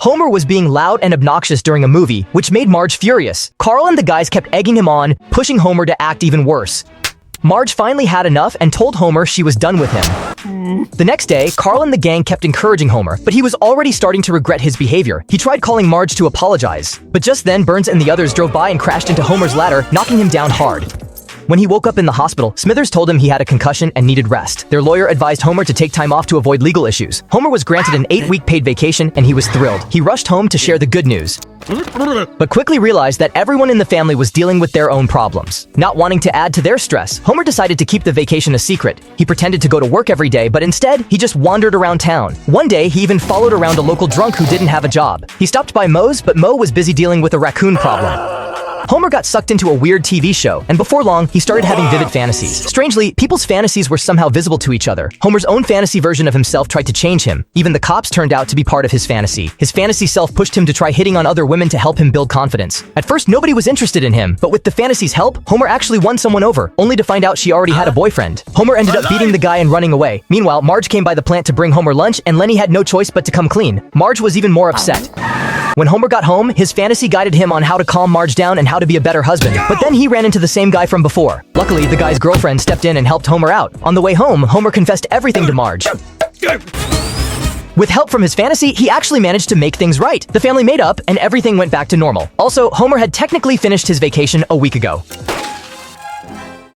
Homer was being loud and obnoxious during a movie, which made Marge furious. Carl and the guys kept egging him on, pushing Homer to act even worse. Marge finally had enough and told Homer she was done with him. The next day, Carl and the gang kept encouraging Homer, but he was already starting to regret his behavior. He tried calling Marge to apologize. But just then, Burns and the others drove by and crashed into Homer's ladder, knocking him down hard. When he woke up in the hospital, Smithers told him he had a concussion and needed rest. Their lawyer advised Homer to take time off to avoid legal issues. Homer was granted an 8-week paid vacation, and he was thrilled. He rushed home to share the good news, but quickly realized that everyone in the family was dealing with their own problems. Not wanting to add to their stress, Homer decided to keep the vacation a secret. He pretended to go to work every day, but instead, he just wandered around town. One day, he even followed around a local drunk who didn't have a job. He stopped by Moe's, but Moe was busy dealing with a raccoon problem. Homer got sucked into a weird TV show, and before long, he started having vivid fantasies. Strangely, people's fantasies were somehow visible to each other. Homer's own fantasy version of himself tried to change him. Even the cops turned out to be part of his fantasy. His fantasy self pushed him to try hitting on other women to help him build confidence. At first, nobody was interested in him, but with the fantasy's help, Homer actually won someone over, only to find out she already had a boyfriend. Homer ended up beating the guy and running away. Meanwhile, Marge came by the plant to bring Homer lunch, and Lenny had no choice but to come clean. Marge was even more upset. When Homer got home, his fantasy guided him on how to calm Marge down and how to be a better husband. But then he ran into the same guy from before. Luckily, the guy's girlfriend stepped in and helped Homer out. On the way home, Homer confessed everything to Marge. With help from his fantasy, he actually managed to make things right. The family made up, and everything went back to normal. Also, Homer had technically finished his vacation a week ago.